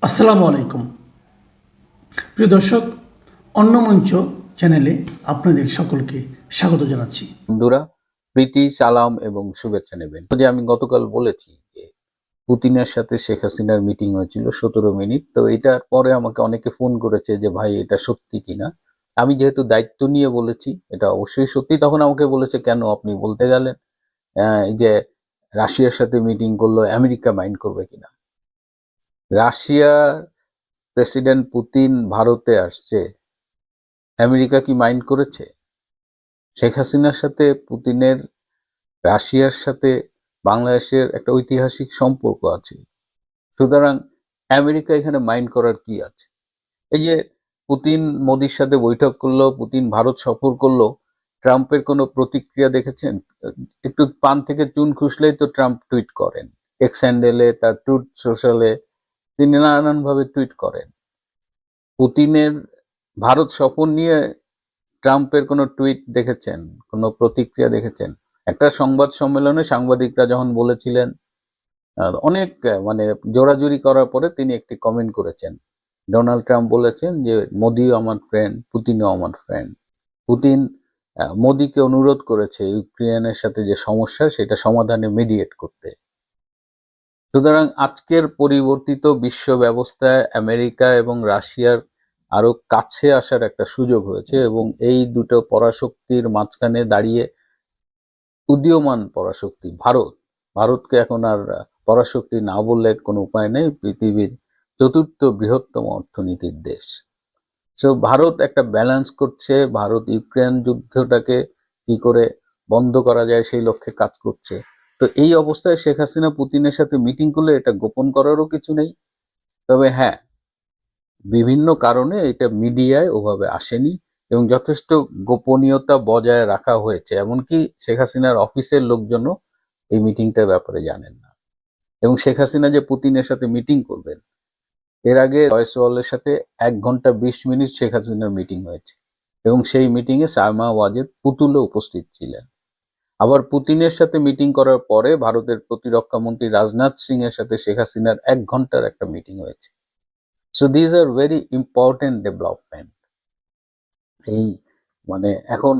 আসসালামু আলাইকুম প্রিয় দর্শক, অন্য মঞ্চ চ্যানেলে আপনাদের সকলকে স্বাগত জানাচ্ছি। বন্ধুরা, প্রীতি, সালাম এবং শুভেচ্ছা নেবেন। যে আমি গতকাল বলেছি যে পুতিনের সাথে শেখ হাসিনার মিটিং হয়েছিল 17 মিনিট। তো এটার পরে আমাকে অনেকে ফোন করেছে যে ভাই এটা সত্যি কিনা। আমি যেহেতু দায়িত্ব নিয়ে বলেছি এটা অবশ্যই সত্যি, তখন আমাকে বলেছে কেন আপনি বলতে গেলেন, এই যে রাশিয়ার সাথে মিটিং করলো, আমেরিকা মাইন্ড করবে কিনা। রাশিয়ার প্রেসিডেন্ট পুতিন ভারতে আসছে, আমেরিকা কি মাইন্ড করেছে? শেখ হাসিনার সাথে পুতিনের, রাশিয়ার সাথে বাংলাদেশের একটা ঐতিহাসিক সম্পর্ক আছে, সুতরাং আমেরিকা এখানে মাইন্ড করার কি আছে? এই যে পুতিন মোদির সাথে বৈঠক করলো, পুতিন ভারত সফর করলো, ট্রাম্পের কোনো প্রতিক্রিয়া দেখেছেন? একটু পান থেকে চুন খুসলেই তো ট্রাম্প টুইট করেন, এক্স হ্যান্ডেলে, তার ট্রুথ সোশ্যালে তিনি নানানভাবে টুইট করেন। পুতিনের ভারত সফর নিয়ে ট্রাম্পের কোনো টুইট দেখেছেন, কোনো প্রতিক্রিয়া দেখেছেন? একটা সংবাদ সম্মেলনে সাংবাদিকরা যখন বলেছিলেন, অনেক মানে জোরাজুরি করার পরে তিনি একটি কমেন্ট করেছেন। ডোনাল্ড ট্রাম্প বলেছেন যে মোদিও আমার ফ্রেন্ড, পুতিনও আমার ফ্রেন্ড। পুতিন মোদিকে অনুরোধ করেছে ইউক্রেনের সাথে যে সমস্যা সেটা সমাধানে মিডিয়েট করতে। সুতরাং আজকের পরিবর্তিত বিশ্ব ব্যবস্থায় আমেরিকা এবং রাশিয়ার আরো কাছে আসার একটা সুযোগ হয়েছে, এবং এই দুটো পরাশক্তির মাঝখানে দাঁড়িয়ে উদীয়মান পরাশক্তি ভারতকে এখন আর পরাশক্তি না বললে কোনো উপায় নেই, পৃথিবীর চতুর্থ বৃহত্তম অর্থনীতির দেশ। তো ভারত একটা ব্যালেন্স করছে, ভারত ইউক্রেন যুদ্ধটাকে কি করে বন্ধ করা যায় সেই লক্ষ্যে কাজ করছে। তো এই অবস্থায় শেখ হাসিনা পুতিনের সাথে মিটিং করলে এটা গোপন করারও কিছু নেই। তবে হ্যাঁ, বিভিন্ন কারণে এটা মিডিয়ায় ওভাবে আসেনি এবং যথেষ্ট গোপনীয়তা বজায় রাখা হয়েছে। এমনকি শেখ হাসিনার অফিসের লোকজনও এই মিটিংটার ব্যাপারে জানেন না। এবং শেখ হাসিনা যে পুতিনের সাথে মিটিং করবেন, এর আগে জয়সওয়ালের সাথে 1 ঘন্টা 20 মিনিট শেখ হাসিনার মিটিং হয়েছে, এবং সেই মিটিংয়ে সায়মা ওয়াজেদ পুতুলও উপস্থিত ছিলেন। আবার পুতিনের সাথে মিটিং করার পরে ভারতের প্রতিরক্ষা মন্ত্রী রাজনাথ সিং এর সাথে শেখ হাসিনার 1 ঘন্টার একটা মিটিং হয়েছে। So these are very important development. এই মানে এখন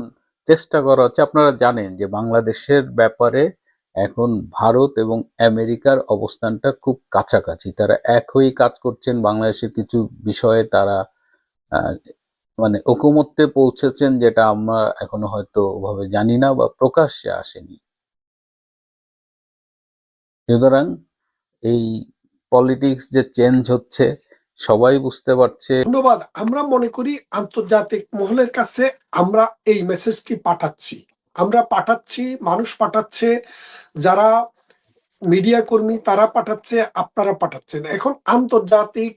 চেষ্টা করা হচ্ছে, আপনারা জানেন যে বাংলাদেশের ব্যাপারে এখন ভারত এবং আমেরিকার অবস্থানটা খুব কাছাকাছি, তারা এক হয়েই কাজ করছেন। বাংলাদেশের কিছু বিষয়ে তারা মানে ঐকমত্যে পৌঁছেছেন, যেটা আমরা এখনো হয়তো ওভাবে জানি না বা প্রকাশ্যে আসেনি। সুতরাং এই পলিটিক্স যে চেঞ্জ হচ্ছে সবাই বুঝতে পারছে। ধন্যবাদ। আমরা মনে করি আন্তর্জাতিক মহলের কাছে আমরা এই মেসেজটি পাঠাচ্ছি, মানুষ পাঠাচ্ছে, যারা মিডিয়া কর্মী তারা পাঠাচ্ছে, আপনারা পাঠাচ্ছেন। এখন আন্তর্জাতিক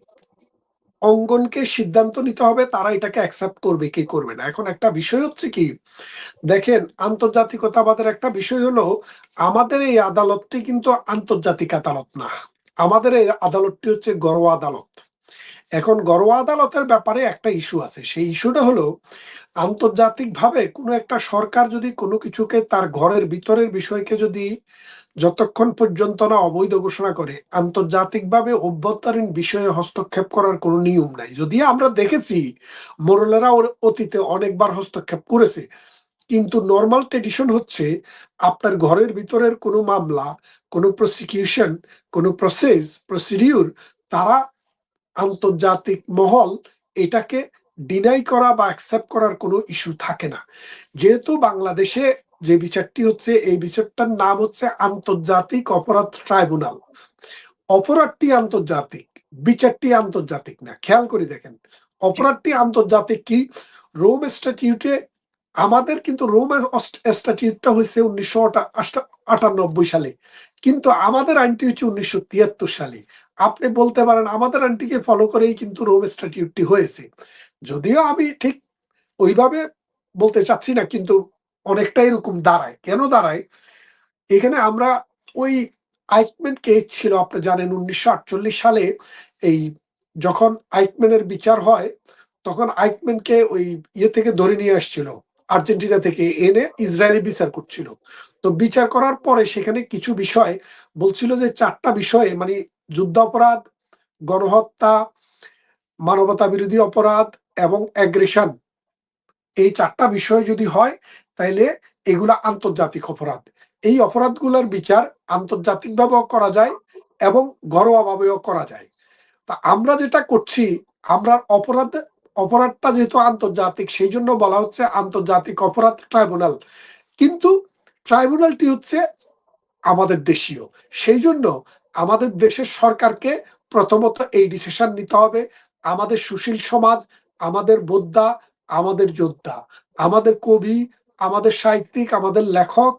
অঙ্গনকে সিদ্ধান্ত নিতে হবে তারা এটাকে অ্যাকসেপ্ট করবে কি করবে না। এখন একটা বিষয় হচ্ছে কি, দেখেন, আন্তর্জাতিকতাবাদের একটা বিষয় হলো আমাদের এই আদালতটি কিন্তু আন্তর্জাতিক আদালত না, আমাদের এই আদালতটি হচ্ছে ঘরোয়া আদালত। এখন ঘরোয়া আদালতের ব্যাপারে একটা ইস্যু আছে, সেই ইস্যুটা হলো আন্তর্জাতিকভাবে কোনো একটা সরকার যদি কোনো কিছুকে তার ঘরের ভিতরের বিষয়কে যদি যতক্ষণ পর্যন্ত না অবৈধ ঘোষণা করে, আন্তর্জাতিকভাবে অভ্যন্তরীণ বিষয়ে হস্তক্ষেপ করার কোনো নিয়ম নাই। যদিও আমরা দেখেছি মোরলেরা অতীতে অনেকবার হস্তক্ষেপ করেছে, কিন্তু নর্মাল ট্রেডিশন হচ্ছে আপনার ঘরের ভিতরের কোনো মামলা, কোনো প্রসিকিউশন, কোনো প্রসিডিউর, তারা আন্তর্জাতিক মহল এটাকে ডিনাই করা বা অ্যাকসেপ্ট করার কোনো ইস্যু থাকে না। যেহেতু বাংলাদেশে যে বিচারটি হচ্ছে, এই বিচারটার নাম হচ্ছে আন্তর্জাতিক অপরাধ ট্রাইব্যুনাল। অপরাধটি আন্তর্জাতিক, বিচারটি আন্তর্জাতিক না। খেয়াল করে দেখেন, অপরাধটি আন্তর্জাতিক কি, রোম স্ট্যাটিউটে আমাদের কিন্তু রোম স্ট্যাটিউটটা হয়েছে 1998 সালে, কিন্তু আমাদের আইনটি হচ্ছে 1973 সালে। আপনি বলতে পারেন আমাদের আইনটিকে ফলো করেই কিন্তু রোম স্ট্যাটিউটটি হয়েছে, যদিও আমি ঠিক ওইভাবে বলতে চাচ্ছি না, কিন্তু অনেকটা এরকম দাঁড়ায়। কেন দাঁড়ায়? এখানে আমরা ওই আইকম্যান কেস ছিল, আপনি জানেন 1948 সালে এই যখন আইকম্যানের বিচার হয়, তখন আইকম্যানকে ওই থেকে ধরে নিয়ে আসছিল, আর্জেন্টিনা থেকে এনে ইসরায়েলি বিচার করছিল। তো বিচার করার পরে সেখানে কিছু বিষয় বলছিল যে 4টা বিষয়ে, মানে যুদ্ধাপরাধ, গণহত্যা, মানবতা বিরোধী অপরাধ এবং অ্যাগ্রেশন, এই 4টা বিষয় যদি হয় তাইলে এগুলা আন্তর্জাতিক অপরাধ। এই অপরাধগুলোর বিচার আন্তর্জাতিকভাবেও করা যায় এবং ঘরোয়াভাবেও করা যায়। তা আমরা যেটা করছি, আমরা অপরাধটা যেহেতু আন্তর্জাতিক, সেই জন্য বলা হচ্ছে আন্তর্জাতিক অপরাধ ট্রাইব্যুনাল। কিন্তু ট্রাইব্যুনালটি হচ্ছে আমাদের দেশীয়। সেই জন্য আমাদের দেশের সরকারকে প্রথমত এই ডিসিশন নিতে হবে। আমাদের সুশীল সমাজ, আমাদের বোদ্ধা, আমাদের যোদ্ধা, আমাদের কবি, আমাদের সাহিত্যিক, আমাদের লেখক,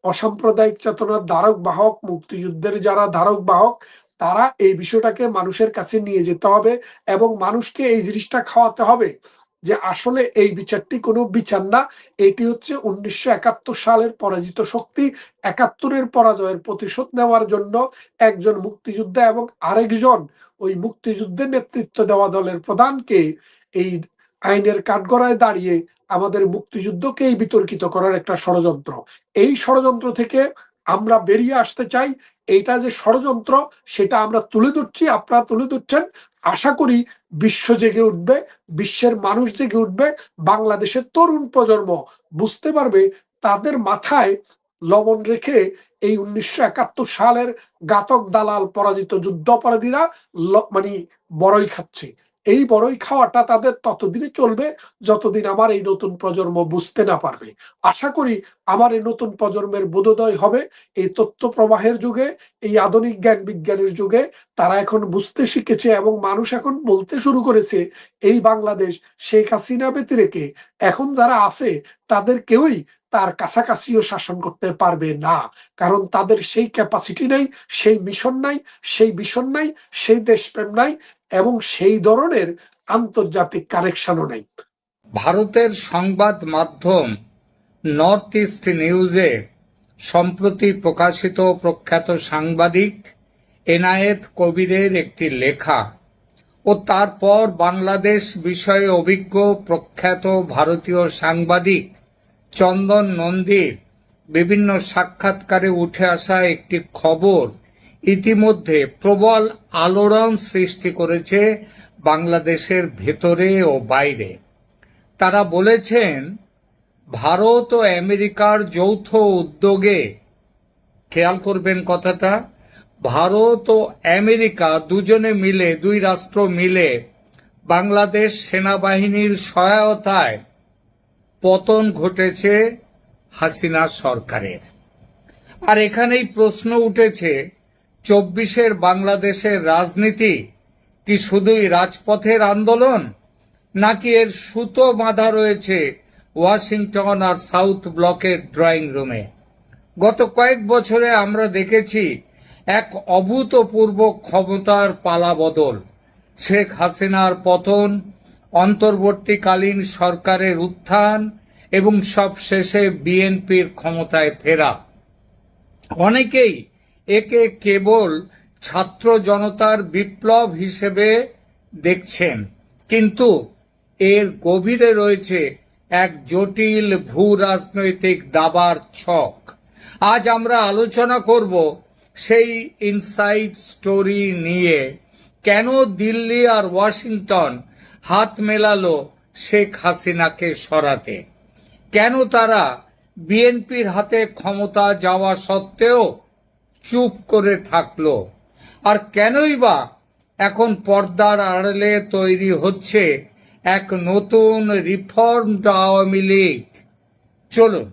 অসাম্প্রদায়িক চেতনার ধারক বাহক, মুক্তিযুদ্ধের যারা ধারক বাহক, তারা এই বিষয়টাকে মানুষের কাছে নিয়ে যেতে হবে এবং মানুষকে এই জিনিসটা খাওয়াতে হবে যে আসলে এই বিচারটি কোনো বিচার না, এটি হচ্ছে 1971 সালের পরাজিত শক্তি 71-এর পরাজয়ের প্রতিশোধ নেওয়ার জন্য একজন মুক্তিযোদ্ধা এবং আরেকজন ওই মুক্তিযুদ্ধের নেতৃত্ব দেওয়া দলের প্রধানকে এই আইনের কাঠগড়ায় দাঁড়িয়ে আমাদের মুক্তিযুদ্ধকেই বিতর্কিত করার একটা ষড়যন্ত্র। এই ষড়যন্ত্র থেকে আমরা বেরিয়ে আসতে চাই। এইটা যে ষড়যন্ত্র সেটা আমরা তুলে ধরছি, আপনারা তুলে ধরছেন। আশা করি বিশ্ব জেগে উঠবে, বিশ্বের মানুষ জেগে উঠবে, বাংলাদেশের তরুণ প্রজন্ম বুঝতে পারবে তাদের মাথায় লবণ রেখে এই 1971 সালের ঘাতক দালাল পরাজিত যুদ্ধ অপরাধীরা মানে বড়ই খাচ্ছে। এই বড়ই খাওয়াটা তাদের ততদিনে চলবে যতদিন আমার এই নতুন প্রজন্ম বুঝতে না পারবে। আশা করি আমার এই নতুন প্রজন্মের বোধোদয় হবে। এই তথ্য প্রবাহের যুগে, এই আধুনিক জ্ঞান বিজ্ঞানের যুগে তারা এখন বুঝতে শিখেছে এবং মানুষ এখন বলতে শুরু করেছে এই বাংলাদেশ শেখ হাসিনা ব্যতিরেকে এখন যারা আছে তাদের কেউই তার কাছাকাছিও শাসন করতে পারবে না। কারণ তাদের সেই ক্যাপাসিটি নাই, সেই মিশন নাই, সেই ভিশন নাই, সেই দেশপ্রেম নাই এবং সেই ধরনের আন্তর্জাতিক কানেকশনও নাই। ভারতের সংবাদ মাধ্যম নর্থ ইস্ট নিউজে সম্প্রতি প্রকাশিত প্রখ্যাত সাংবাদিক এনায়েত কবিরের একটি লেখা ও তারপর বাংলাদেশ বিষয়ে অভিজ্ঞ প্রখ্যাত ভারতীয় সাংবাদিক চন্দন নন্দীর বিভিন্ন সাক্ষাৎকারে উঠে আসা একটি খবর ইতিমধ্যে প্রবল আলোড়ন সৃষ্টি করেছে বাংলাদেশের ভেতরে ও বাইরে। তারা বলেছেন ভারত ও আমেরিকার যৌথ উদ্যোগে, খেয়াল করবেন কথাটা, ভারত ও আমেরিকা দুজনে মিলে, দুই রাষ্ট্র মিলে বাংলাদেশ সেনাবাহিনীর সহায়তায় পতন ঘটেছে হাসিনা সরকারের। আর এখানেই প্রশ্ন উঠেছে 24-এর বাংলাদেশের রাজনীতি কি শুধুই রাজপথের আন্দোলন, নাকি এর সুতো বাঁধা রয়েছে ওয়াশিংটন আর সাউথ ব্লকের ড্রয়িং রুমে? গত কয়েক বছরে আমরা দেখেছি এক অভূতপূর্ব ক্ষমতার পালাবদল, শেখ হাসিনার পতন, অন্তর্বর্তীকালীন সরকারের উত্থান এবং সবশেষে বিএনপির ক্ষমতায় ফেরা। অনেকেই একে কেবল ছাত্র জনতার বিপ্লব হিসেবে দেখছেন, কিন্তু এর গভীরে রয়েছে এক জটিল ভূ রাজনৈতিক দাবার ছক। আজ আমরা আলোচনা করব সেই ইনসাইড স্টোরি নিয়ে, কেন দিল্লি আর ওয়াশিংটন হাত মেলালো শেখ হাসিনাকে সরাতে, কেন তারা বিএনপির হাতে ক্ষমতা যাওয়া সত্ত্বেও চুপ করে থাকলো, আর কেনই বা এখন পর্দার আড়ালে তৈরি হচ্ছে এক নতুন রিফর্মড আওয়ামী লীগ। চলুন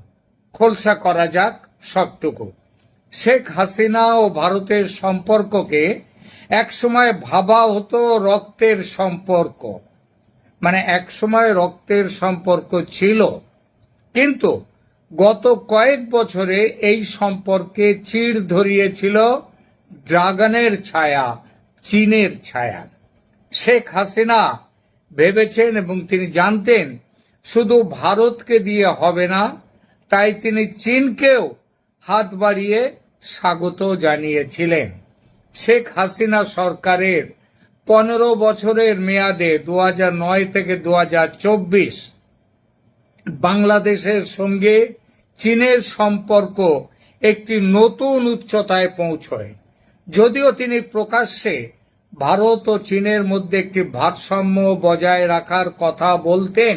খোলসা করা যাক সবটুকু। শেখ হাসিনা ও ভারতের সম্পর্ককে একসময় ভাবা হতো রক্তের সম্পর্ক, মানে একসময় রক্তের সম্পর্ক ছিল, কিন্তু গত কয়েক বছরে এই সম্পর্কে চিড় ধরিয়েছিল ড্রাগনের ছায়া, চীনের ছায়া। শেখ হাসিনা ভেবেছেন এবং তিনি জানতেন শুধু ভারতকে দিয়ে হবে না, তাই তিনি চীনকেও হাত বাড়িয়ে স্বাগত জানিয়েছিলেন। শেখ হাসিনা সরকারের 15 বছরের মেয়াদে 2009 থেকে 2024 বাংলাদেশের সঙ্গে চীনের সম্পর্ক একটি নতুন উচ্চতায় পৌঁছয়। যদিও তিনি প্রকাশ্যে ভারত ও চীনের মধ্যে একটি ভারসাম্য বজায় রাখার কথা বলতেন,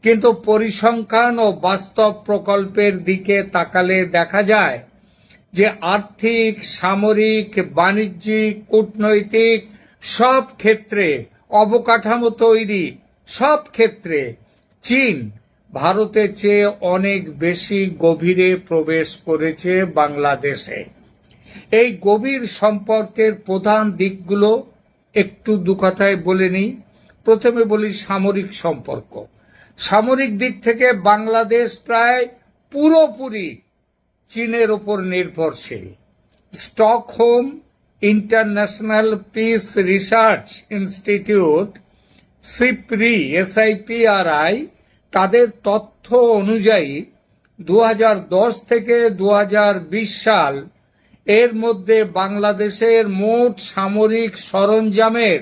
কিন্তু পরিসংখ্যান ও বাস্তব প্রকল্পের দিকে তাকালে দেখা যায় যে আর্থিক, সামরিক, বাণিজ্যিক, কূটনৈতিক সব ক্ষেত্রে, অবকাঠামো তৈরি সব ক্ষেত্রে চীন ভারতের চেয়ে অনেক বেশি গভীরে প্রবেশ করেছে বাংলাদেশে। এই গভীর সম্পর্কের প্রধান দিকগুলো একটু দু কথায় বলে নিই। প্রথমে বলি সামরিক সম্পর্ক। সামরিক দিক থেকে বাংলাদেশ প্রায় পুরোপুরি চীনের উপর নির্ভরশীল। Stockholm international piece research institute SIPRI তাদের তথ্য অনুযায়ী 2010 থেকে 2020 সাল এর মধ্যে বাংলাদেশের মোট সামরিক সরঞ্জামের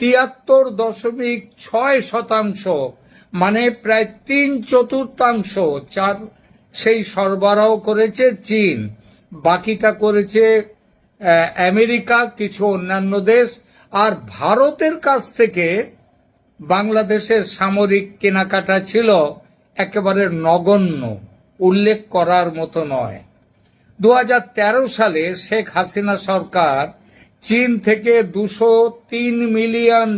73.6% মানে প্রায় 3/4 সেই সরবরাহ করেছে চীন। বাকিটা করেছে আমেরিকা, কিছু অন্যান্য দেশ। আর ভারতের কাছ থেকে বাংলাদেশের সামরিক কেনাকাটা ছিল একেবারে নগণ্য, উল্লেখ করার মতো নয়। 2013 সালে শেখ হাসিনা সরকার চীন থেকে $203 মিলিয়ন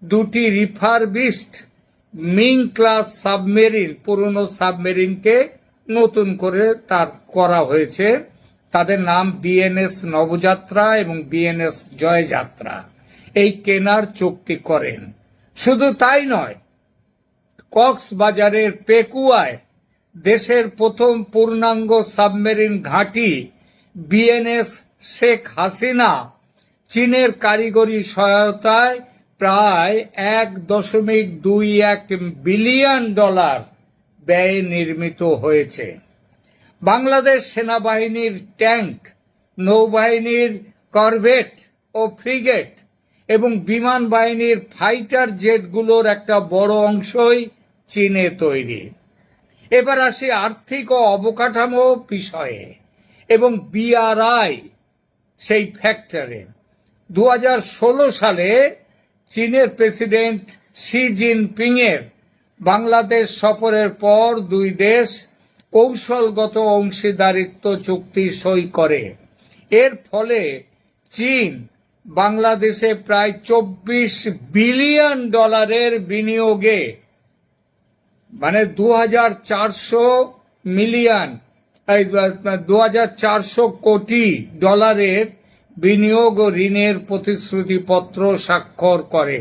দুটি রিফারবিশড মিং ক্লাস সাবমেরিন, পুরনো সাবমেরিনকে নতুন করে তার করা হয়েছে। তাদের নাম বিএনএস নবযাত্রা এবং বিএনএস জয়যাত্রা। এই কেনার চুক্তি করেন। শুধু তাই নয়, কক্সবাজারের পেকুয়ায় দেশের প্রথম পূর্ণাঙ্গ সাবমেরিন ঘাঁটি বিএনএস শেখ হাসিনা চীনের কারিগরি সহায়তায় প্রায় $1.21 বিলিয়ন ব্যয়ে নির্মিত হয়েছে। বাংলাদেশ সেনাবাহিনীর ট্যাঙ্ক, নৌবাহিনীর করভেট ও ফ্রিগেট এবং বিমান বাহিনীর ফাইটার জেটগুলোর একটা বড় অংশই চীনে তৈরি। এবার আসি আর্থিক ও অবকাঠামো বিষয়ে এবং BRI সেই ফ্যাক্টরে। 2016 সালে চীনের প্রেসিডেন্ট শি জিনপিং এর বাংলাদেশ সফরের পর দুই দেশ কৌশলগত অংশীদারিত্ব চুক্তি সই করে। এর ফলে চীন বাংলাদেশে প্রায় $24 বিলিয়ন বিনিয়োগে, মানে 2400 কোটি ডলারের বিনিয়োগ ও ঋণের প্রতিশ্রুতিপত্র স্বাক্ষর করে।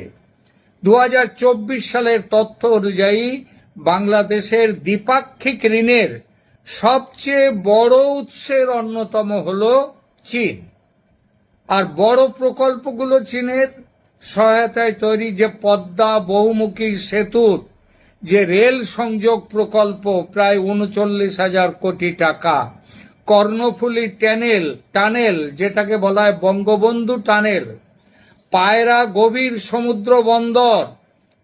2024 সালের তথ্য অনুযায়ী বাংলাদেশের দ্বিপাক্ষিক ঋণের সবচেয়ে বড় উৎসের অন্যতম হল চীন। আর বড় প্রকল্পগুলো চীনের সহায়তায় তৈরি, যে পদ্মা বহুমুখী সেতুর যে রেল সংযোগ প্রকল্প প্রায় 39,000 কোটি টাকা, কর্ণফুলী টানেল যেটাকে বলা হয় বঙ্গবন্ধু টানেল, পায়রা গভীর সমুদ্র বন্দর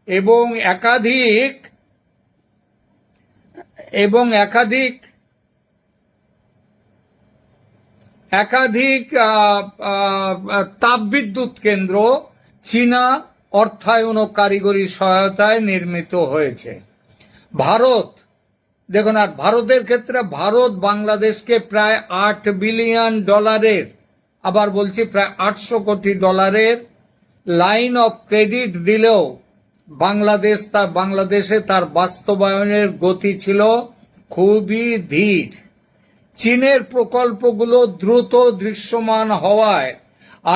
এবং একাধিক তাপবিদ্যুৎ কেন্দ্র চীনা অর্থায়ন ও কারিগরি সহায়তায় নির্মিত হয়েছে। ভারত দেখুন, আর ভারতের ক্ষেত্রে ভারত বাংলাদেশকে প্রায় $8 বিলিয়ন, আবার বলছি প্রায় $800 কোটি লাইন অফ ক্রেডিট দিলেও বাংলাদেশে তার বাস্তবায়নের গতি ছিল খুবই ধীর। চীনের প্রকল্পগুলো দ্রুত দৃশ্যমান হওয়ায়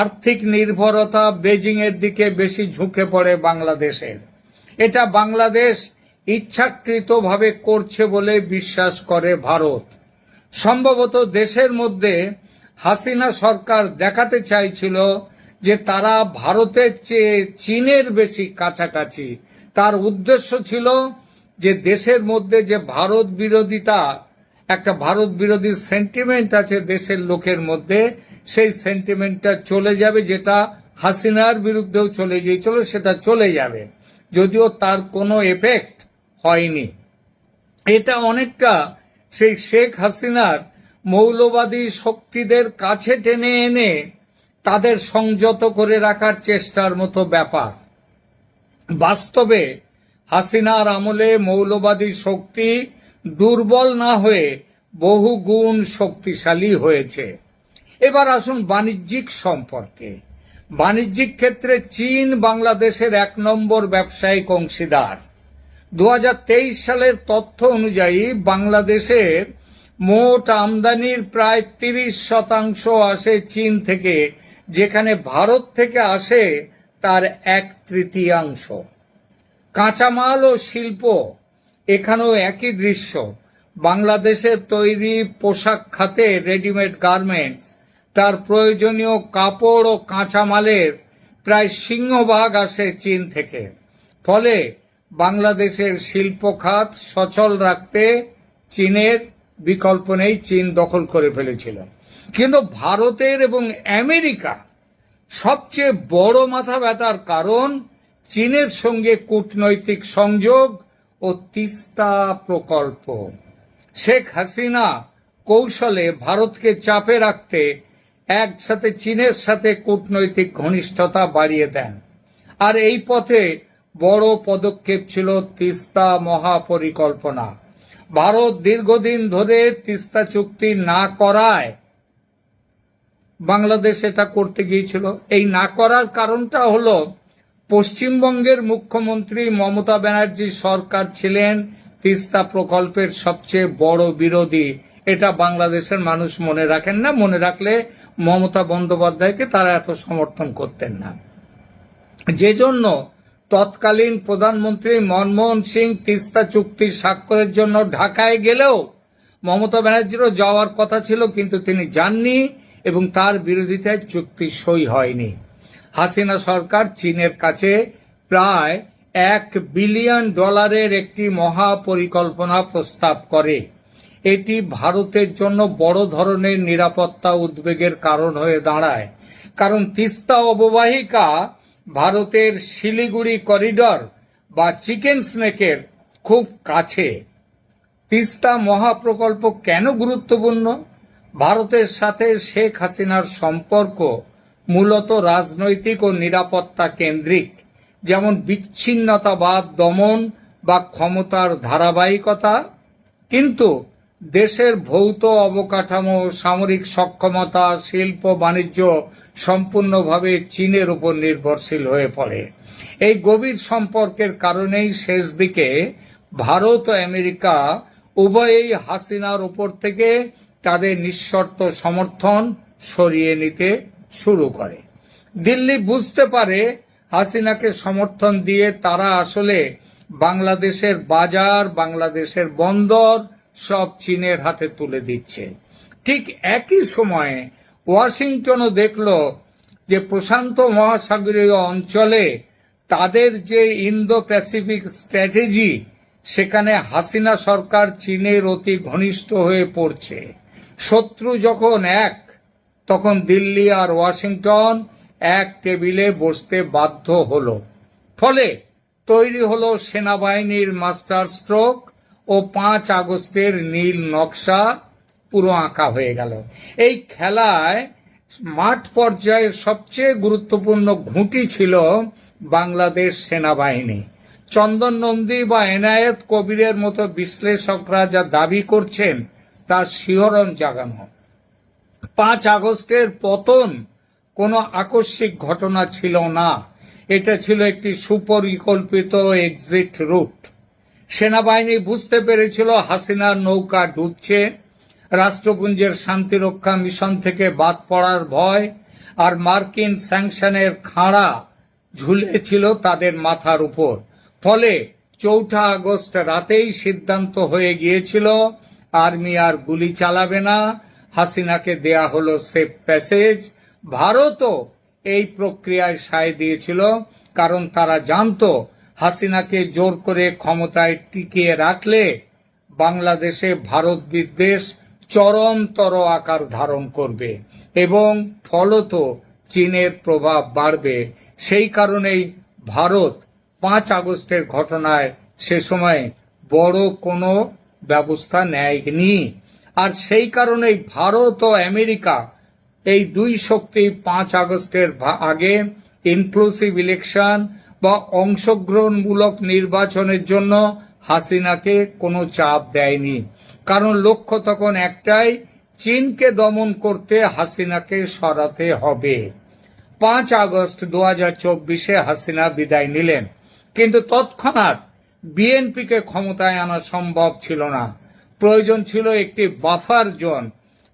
আর্থিক নির্ভরতা বেজিং এর দিকে বেশি ঝুঁকে পড়ে বাংলাদেশের। এটা বাংলাদেশ ইচ্ছাকৃতভাবে করছে বলে বিশ্বাস করে ভারত। সম্ভবত দেশের মধ্যে হাসিনা সরকার দেখাতে চাইছিল যে তারা ভারতের চেয়ে চীনের বেশি কাছাকাছি। তার উদ্দেশ্য ছিল যে দেশের মধ্যে যে ভারত বিরোধিতা, একটা ভারত বিরোধী সেন্টিমেন্ট আছে দেশের লোকের মধ্যে, সেই সেন্টিমেন্টটা চলে যাবে, যেটা হাসিনার বিরুদ্ধেও চলে গিয়েছিল, সেটা চলে যাবে, যদিও তার কোনো এফেক্ট হয়নি। এটা অনেকটা সেই শেখ হাসিনার মৌলবাদী শক্তিদের কাছে টেনে এনে তাদের সংযত করে রাখার চেষ্টার মতো ব্যাপার। বাস্তবে হাসিনার আমলে মৌলবাদী শক্তি দুর্বল না হয়ে বহু গুণ শক্তিশালী হয়েছে। এবার আসুন বাণিজ্যিক সম্পর্কে। বাণিজ্যিক ক্ষেত্রে চীন বাংলাদেশের ১ নম্বর ব্যবসায়িক অংশীদার। ২০২৩ সালের তথ্য অনুযায়ী বাংলাদেশের মোট আমদানির প্রায় ৩০% আসে চীন থেকে, যেখানে ভারত থেকে আসে তার ১/৩ কাঁচামাল ও শিল্প, এখানেও একই দৃশ্য। বাংলাদেশের তৈরি পোশাক খাতে রেডিমেড গার্মেন্টস, তার প্রয়োজনীয় কাপড় ও কাঁচামালের প্রায় সিংহভাগ আসে চীন থেকে। ফলে বাংলাদেশের শিল্প খাত সচল রাখতে চীনের বিকল্প নেই, চীন দখল করে ফেলেছিল। কিন্তু ভারতের এবং আমেরিকা সবচেয়ে বড় মাথা ব্যথার কারণ চীনের সঙ্গে কূটনৈতিক সংযোগ ও তিস্তা প্রকল্প। শেখ হাসিনা কৌশলে ভারতকে চাপে রাখতে একসাথে চীনের সাথে কূটনৈতিক ঘনিষ্ঠতা বাড়িয়ে দেন। আর এই পথে বড় পদক্ষেপ ছিল তিস্তা মহাপরিকল্পনা। ভারত দীর্ঘদিন ধরে তিস্তা চুক্তি না করায় বাংলাদেশ এটা করতে গিয়েছিল। এই না করার কারণটা হলো পশ্চিমবঙ্গের মুখ্যমন্ত্রী মমতা ব্যানার্জি সরকার ছিলেন তিস্তা প্রকল্পের সবচেয়ে বড় বিরোধী। এটা বাংলাদেশের মানুষ মনে রাখেন না, মনে রাখলে মমতা বন্দ্যোপাধ্যায়কে তারা এত সমর্থন করতেন না। যে জন্য তৎকালীন প্রধানমন্ত্রী মনমোহন সিং তিস্তা চুক্তি স্বাক্ষরের জন্য ঢাকায় গেলেও মমতা ব্যানার্জিরও যাওয়ার কথা ছিল, কিন্তু তিনি যাননি এবং তার বিরোধিতায় চুক্তি সই হয়নি। হাসিনা সরকার চীনের কাছে প্রায় $1 বিলিয়ন একটি মহাপরিকল্পনা প্রস্তাব করে। এটি ভারতের জন্য বড় ধরনের নিরাপত্তা উদ্বেগের কারণ হয়ে দাঁড়ায়, কারণ তিস্তা অববাহিকা ভারতের শিলিগুড়ি করিডর বা চিকেন স্নেকের খুব কাছে। তিস্তা মহাপ্রকল্প কেন গুরুত্বপূর্ণ? ভারতের সাথে শেখ হাসিনার সম্পর্ক মূলত রাজনৈতিক ও নিরাপত্তা কেন্দ্রিক, যেমন বিচ্ছিন্নতাবাদ দমন বা ক্ষমতার ধারাবাহিকতা। কিন্তু দেশের ভৌত অবকাঠামো, সামরিক সক্ষমতা, শিল্প বাণিজ্য সম্পূর্ণভাবে চীনের উপর নির্ভরশীল হয়ে পড়ে। এই গভীর সম্পর্কের কারণেই শেষ দিকে ভারত ও আমেরিকা উভয়েই হাসিনার উপর থেকে তাদের নিঃশর্ত সমর্থন সরিয়ে নিতে শুরু করে। দিল্লি বুঝতে পারে হাসিনাকে সমর্থন দিয়ে তারা আসলে বাংলাদেশের বাজার, বাংলাদেশের বন্দর সব চীনের হাতে তুলে দিচ্ছে। ঠিক একই সময়ে ওয়াশিংটনও দেখল যে প্রশান্ত মহাসাগরীয় অঞ্চলে তাদের যে ইন্দো প্যাসিফিক স্ট্র্যাটেজি, সেখানে হাসিনা সরকার চীনের অতি ঘনিষ্ঠ হয়ে পড়ছে। শত্রু যখন এক, তখন দিল্লি আর ওয়াশিংটন এক টেবিলে বসতে বাধ্য হলো। ফলে তৈরি হলো সেনাবাহিনীর মাস্টার স্ট্রোক ও 5 আগস্টের নীল নকশা পুরো আঁকা হয়ে গেল। এই খেলায় মাঠ পর্যায়ের সবচেয়ে গুরুত্বপূর্ণ ঘুঁটি ছিল বাংলাদেশ সেনাবাহিনী। চন্দন নন্দী বা এনায়েত কবিরের মতো বিশ্লেষকরা যা দাবি করছেন তার শিহরণ জাগানো। 5 আগস্টের পতন কোনো আকস্মিক ঘটনা ছিল না, এটা ছিল একটি সুপরিকল্পিত এক্সিট রুট। সেনাবাহিনী বুঝতে পেরেছিল হাসিনার নৌকা ডুবছে, রাষ্ট্রপুঞ্জের শান্তিরক্ষা মিশন থেকে বাদ পড়ার ভয় আর মার্কিন স্যাংশনের খাঁড়া ঝুলেছিল তাদের মাথার উপর। ফলে 4 আগস্ট রাতেই সিদ্ধান্ত হয়ে গিয়েছিল আর্মি আর গুলি চালাবে না, হাসিনাকে দেয়া হলো সেফ প্যাসেজ। ভারতও এই প্রক্রিয়ায় সায় দিয়েছিল, কারণ তারা জানতো হাসিনাকে জোর করে ক্ষমতায় টিকিয়ে রাখলে বাংলাদেশে ভারত বিদ্বেষ চরমতর আকার ধারণ করবে এবং ফলত চীনের প্রভাব বাড়বে। সেই কারণেই ভারত 5 আগস্টের ঘটনায় সে সময় বড় কোনো ব্যবস্থা নেয়নি। আর সেই কারণেই ভারত ও আমেরিকা এই দুই শক্তি 5 আগস্টের আগে ইনক্লুসিভ ইলেকশন বা অংশগ্রহণমূলক নির্বাচনের জন্য হাসিনাকে কোনো চাপ দেয়নি, কারণ লক্ষ্য তখন একটাই, চীনকে দমন করতে হাসিনাকে সরাতে হবে। 5 আগস্ট 2024 হাসিনা বিদায় নিলেন, কিন্তু তৎক্ষণাৎ বিএনপিকে ক্ষমতায় আনা সম্ভব ছিল না। প্রয়োজন ছিল একটি বাফার জোন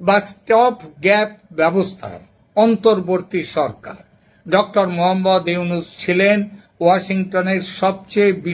বা স্টপ গ্যাপ ব্যবস্থার। অন্তর্বর্তী সরকার ডক্টর মোহাম্মদ ইউনূস ছিলেন ওয়াশিংটনের সবচেয়ে